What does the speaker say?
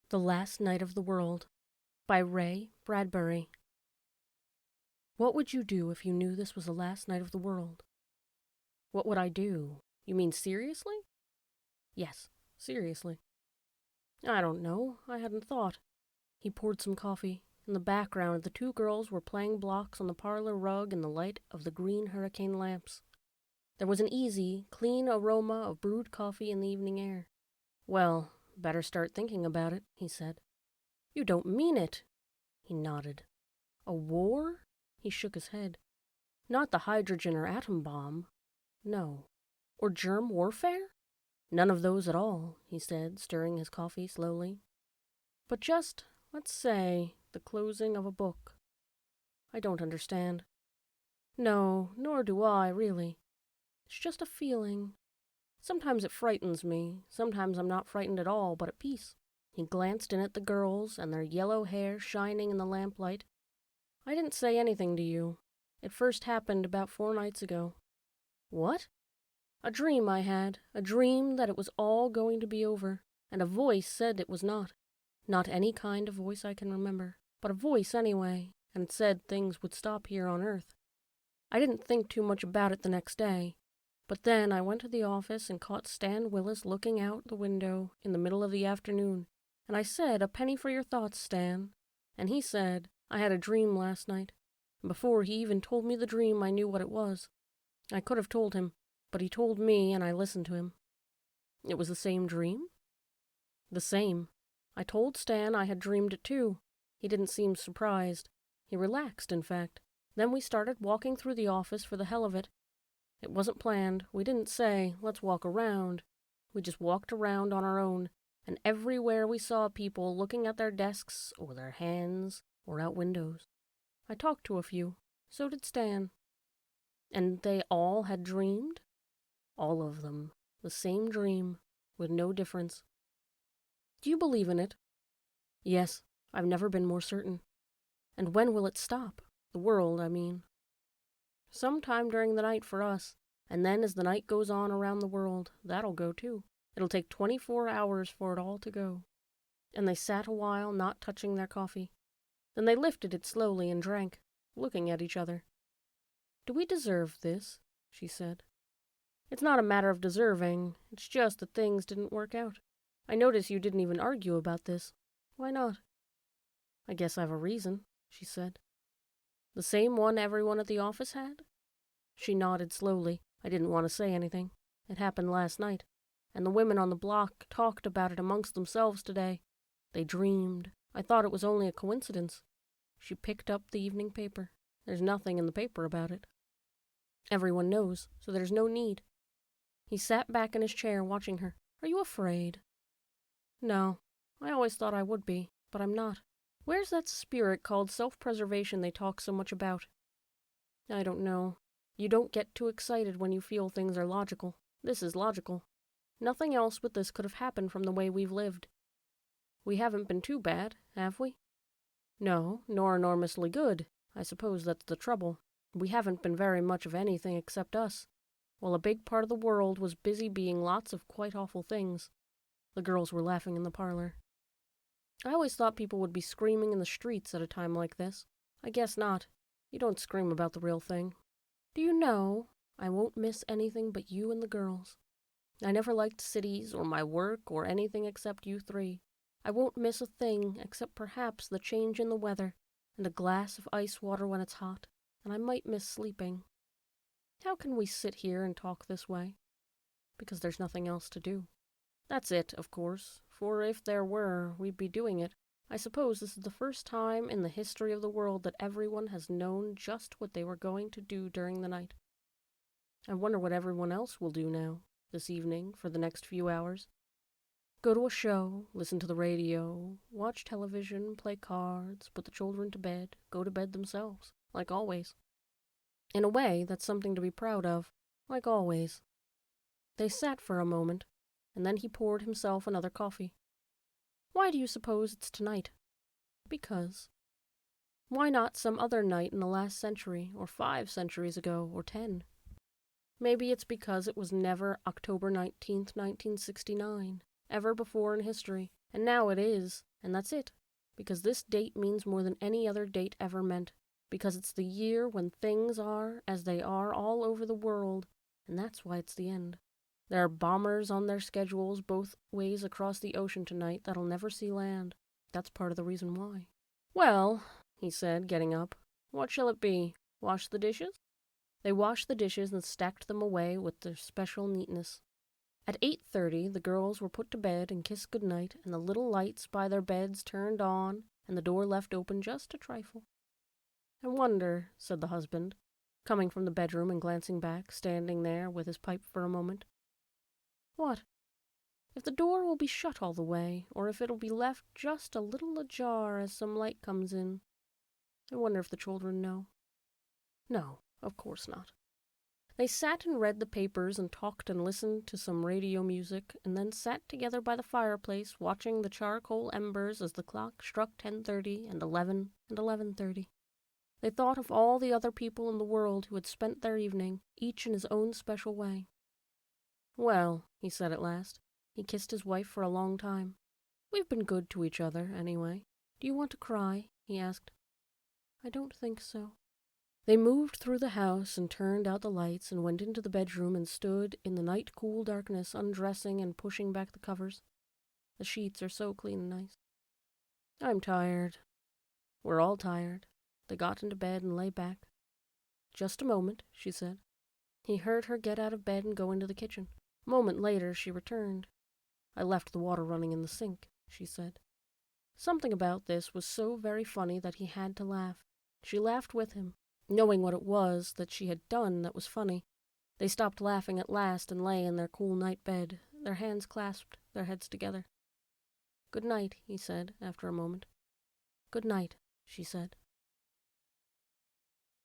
The Last Night of the World by Ray Bradbury. What would you do if you knew this was the last night of the world? What would I do? You mean seriously? Yes, seriously. I don't know. I hadn't thought. He poured some coffee. In the background, the two girls were playing blocks on the parlor rug in the light of the green hurricane lamps. There was an easy, clean aroma of brewed coffee in the evening air. Well, better start thinking about it, he said. You don't mean it. He nodded. A war? He shook his head. Not the hydrogen or atom bomb. No. Or germ warfare? None of those at all, he said, stirring his coffee slowly. But just, let's say, the closing of a book. I don't understand. No, nor do I, really. It's just a feeling. Sometimes it frightens me. Sometimes I'm not frightened at all, but at peace. He glanced in at the girls and their yellow hair shining in the lamplight. I didn't say anything to you. It first happened about 4 nights ago. What? A dream I had. A dream that it was all going to be over. And a voice said it was not. Not any kind of voice I can remember, but a voice anyway, and it said things would stop here on Earth. I didn't think too much about it the next day. But then I went to the office and caught Stan Willis looking out the window in the middle of the afternoon. And I said, "A penny for your thoughts, Stan." And he said, "I had a dream last night." And before he even told me the dream, I knew what it was. I could have told him, but he told me and I listened to him. It was the same dream? The same. I told Stan I had dreamed it too. He didn't seem surprised. He relaxed, in fact. Then we started walking through the office for the hell of it. It wasn't planned. We didn't say, "Let's walk around." We just walked around on our own, and everywhere we saw people looking at their desks or their hands or out windows. I talked to a few. So did Stan. And they all had dreamed? All of them. The same dream, with no difference. Do you believe in it? Yes, I've never been more certain. And when will it stop? The world, I mean. Sometime during the night for us, and then as the night goes on around the world, that'll go too. It'll take 24 hours for it all to go. And they sat a while, not touching their coffee. Then they lifted it slowly and drank, looking at each other. Do we deserve this? She said. It's not a matter of deserving, it's just that things didn't work out. I notice you didn't even argue about this. Why not? I guess I've a reason, she said. The same one everyone at the office had? She nodded slowly. I didn't want to say anything. It happened last night, and the women on the block talked about it amongst themselves today. They dreamed. I thought it was only a coincidence. She picked up the evening paper. There's nothing in the paper about it. Everyone knows, so there's no need. He sat back in his chair watching her. Are you afraid? No. I always thought I would be, but I'm not. Where's that spirit called self-preservation they talk so much about? I don't know. You don't get too excited when you feel things are logical. This is logical. Nothing else but this could have happened from the way we've lived. We haven't been too bad, have we? No, nor enormously good. I suppose that's the trouble. We haven't been very much of anything except us, while a big part of the world was busy being lots of quite awful things. The girls were laughing in the parlor. I always thought people would be screaming in the streets at a time like this. I guess not. You don't scream about the real thing. Do you know, I won't miss anything but you and the girls. I never liked cities or my work or anything except you three. I won't miss a thing except perhaps the change in the weather and a glass of ice water when it's hot, and I might miss sleeping. How can we sit here and talk this way? Because there's nothing else to do. That's it, of course, for if there were, we'd be doing it. I suppose this is the first time in the history of the world that everyone has known just what they were going to do during the night. I wonder what everyone else will do now, this evening, for the next few hours. Go to a show, listen to the radio, watch television, play cards, put the children to bed, go to bed themselves, like always. In a way, that's something to be proud of, like always. They sat for a moment, and then he poured himself another coffee. Why do you suppose it's tonight? Because. Why not some other night in the last century, or 5 centuries ago, or 10? Maybe it's because it was never October 19th, 1969, ever before in history. And now it is, and that's it, because this date means more than any other date ever meant, because it's the year when things are as they are all over the world, and that's why it's the end. There are bombers on their schedules both ways across the ocean tonight that'll never see land. That's part of the reason why. Well, he said, getting up, what shall it be? Wash the dishes? They washed the dishes and stacked them away with their special neatness. At 8:30, the girls were put to bed and kissed goodnight, and the little lights by their beds turned on, and the door left open just a trifle. I wonder, said the husband, coming from the bedroom and glancing back, standing there with his pipe for a moment. What? If the door will be shut all the way, or if it'll be left just a little ajar as some light comes in. I wonder if the children know. No, of course not. They sat and read the papers and talked and listened to some radio music, and then sat together by the fireplace watching the charcoal embers as the clock struck 10:30 and 11 and 11:30. They thought of all the other people in the world who had spent their evening, each in his own special way. Well, he said at last. He kissed his wife for a long time. We've been good to each other, anyway. Do you want to cry? He asked. I don't think so. They moved through the house and turned out the lights and went into the bedroom and stood in the night-cool darkness, undressing and pushing back the covers. The sheets are so clean and nice. I'm tired. We're all tired. They got into bed and lay back. Just a moment, she said. He heard her get out of bed and go into the kitchen. A moment later, she returned. I left the water running in the sink, she said. Something about this was so very funny that he had to laugh. She laughed with him, knowing what it was that she had done that was funny. They stopped laughing at last and lay in their cool night bed, their hands clasped, their heads together. Good night, he said, after a moment. Good night, she said.